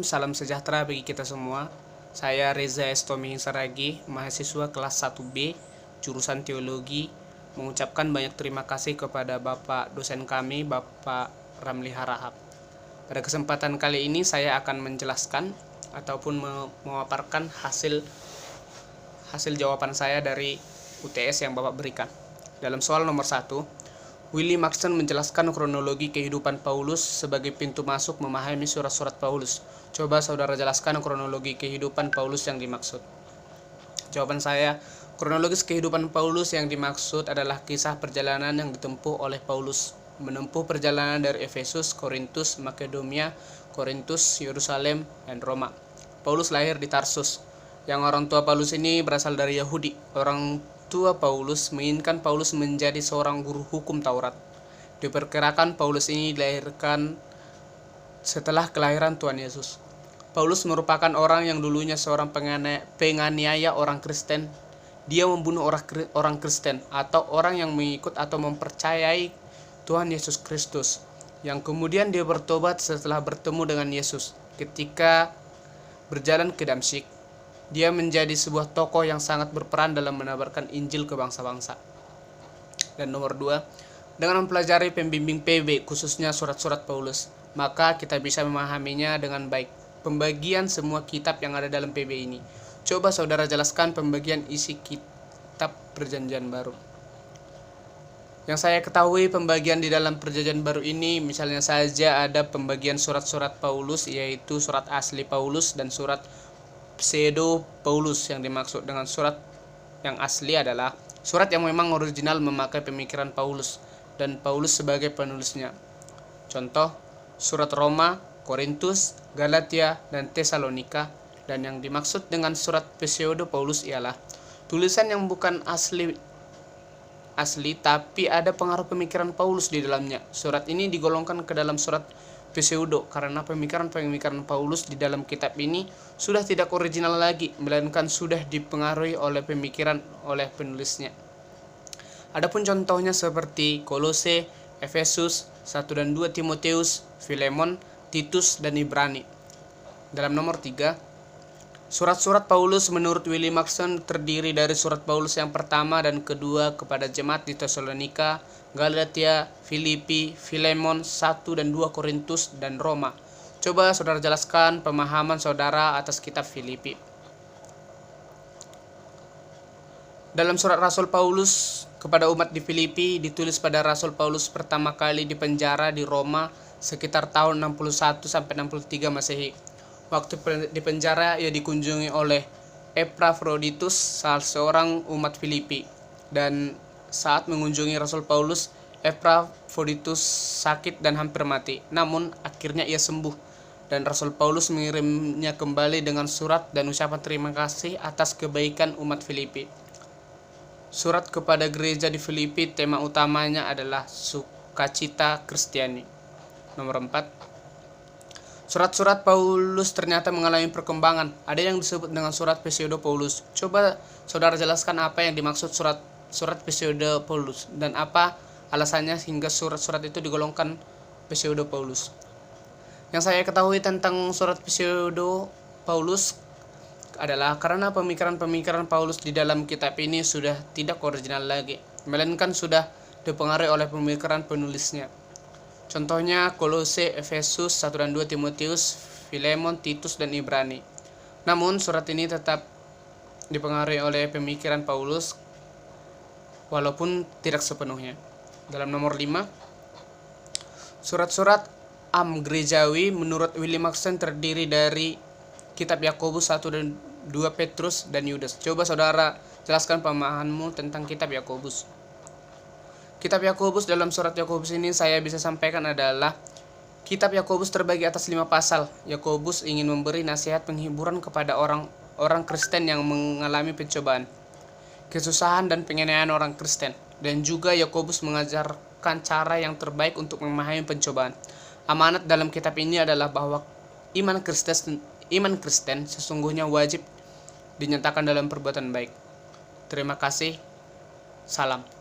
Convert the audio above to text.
salam sejahtera bagi kita semua. Saya Reza Estomi Saragi, mahasiswa kelas 1B, jurusan Teologi, mengucapkan banyak terima kasih kepada Bapak dosen kami, Bapak Ramli Harahap. Pada kesempatan kali ini saya akan menjelaskan ataupun memaparkan hasil jawaban saya dari UTS yang Bapak berikan. Dalam soal nomor 1, Willie Maxson menjelaskan kronologi kehidupan Paulus sebagai pintu masuk memahami surat-surat Paulus. Coba saudara jelaskan kronologi kehidupan Paulus yang dimaksud. Jawaban saya, kronologis kehidupan Paulus yang dimaksud adalah kisah perjalanan yang ditempuh oleh Paulus. Menempuh perjalanan dari Efesus, Korintus, Makedonia, Korintus, Yerusalem, dan Roma. Paulus lahir di Tarsus. Yang orang tua Paulus ini berasal dari Yahudi. Orang tua Paulus menginginkan Paulus menjadi seorang guru hukum Taurat. Diperkirakan Paulus ini dilahirkan setelah kelahiran Tuhan Yesus. Paulus merupakan orang yang dulunya seorang penganiaya orang Kristen. Dia membunuh orang Kristen atau orang yang mengikut atau mempercayai Tuhan Yesus Kristus, yang kemudian dia bertobat setelah bertemu dengan Yesus. Ketika berjalan ke Damsyik, dia menjadi sebuah tokoh yang sangat berperan dalam menebarkan Injil ke bangsa-bangsa. Dan nomor 2, dengan mempelajari pembimbing PB, khususnya surat-surat Paulus, maka kita bisa memahaminya dengan baik. Pembagian semua kitab yang ada dalam PB ini. Coba saudara jelaskan pembagian isi kitab Perjanjian Baru. Yang saya ketahui pembagian di dalam Perjanjian Baru ini misalnya saja ada pembagian surat-surat Paulus, yaitu surat asli Paulus dan surat pseudo Paulus. Yang dimaksud dengan surat yang asli adalah surat yang memang original memakai pemikiran Paulus dan Paulus sebagai penulisnya. Contoh, surat Roma, Korintus, Galatia, dan Tesalonika. Dan yang dimaksud dengan surat pseudo Paulus ialah tulisan yang bukan asli tapi ada pengaruh pemikiran Paulus di dalamnya. Surat ini digolongkan ke dalam surat pseudo karena pemikiran Paulus di dalam kitab ini sudah tidak original lagi, melainkan sudah dipengaruhi oleh pemikiran oleh penulisnya. Adapun contohnya seperti Kolose, Efesus, 1 dan 2 Timotius, Filemon, Titus, dan Ibrani. Dalam nomor 3, surat-surat Paulus menurut Willie Maxson terdiri dari surat Paulus yang pertama dan kedua kepada jemaat di Tesalonika, Galatia, Filipi, Filemon, 1 dan 2 Korintus, dan Roma. Coba saudara jelaskan pemahaman saudara atas kitab Filipi. Dalam surat Rasul Paulus kepada umat di Filipi ditulis pada Rasul Paulus pertama kali di penjara di Roma sekitar tahun 61 sampai 63 Masehi. Waktu di penjara ia dikunjungi oleh Epaphroditus, salah seorang umat Filipi. Dan saat mengunjungi Rasul Paulus, Epaphroditus sakit dan hampir mati. Namun akhirnya ia sembuh dan Rasul Paulus mengirimnya kembali dengan surat dan ucapan terima kasih atas kebaikan umat Filipi. Surat kepada gereja di Filipi tema utamanya adalah sukacita Kristiani. Nomor 4, surat-surat Paulus ternyata mengalami perkembangan. Ada yang disebut dengan surat pseudo Paulus. Coba saudara jelaskan apa yang dimaksud surat pseudo Paulus dan apa alasannya sehingga surat-surat itu digolongkan pseudo Paulus. Yang saya ketahui tentang surat pseudo Paulus adalah karena pemikiran-pemikiran Paulus di dalam kitab ini sudah tidak original lagi, melainkan sudah dipengaruhi oleh pemikiran penulisnya. Contohnya Kolose, Efesus, 1 dan 2 Timotius, Filemon, Titus, dan Ibrani. Namun surat ini tetap dipengaruhi oleh pemikiran Paulus walaupun tidak sepenuhnya. Dalam nomor 5, surat-surat gerejawi menurut Willie Maxson terdiri dari kitab Yakobus, 1 dan 2 Petrus, dan Yudas. Coba saudara jelaskan pemahamanmu tentang kitab Yakobus. Kitab Yakobus, dalam surat Yakobus ini saya bisa sampaikan adalah kitab Yakobus terbagi atas 5 pasal. Yakobus ingin memberi nasihat penghiburan kepada orang Kristen yang mengalami pencobaan, kesusahan dan penganiayaan orang Kristen. Dan juga Yakobus mengajarkan cara yang terbaik untuk memahami pencobaan. Amanat dalam kitab ini adalah bahwa iman Kristen sesungguhnya wajib dinyatakan dalam perbuatan baik. Terima kasih. Salam.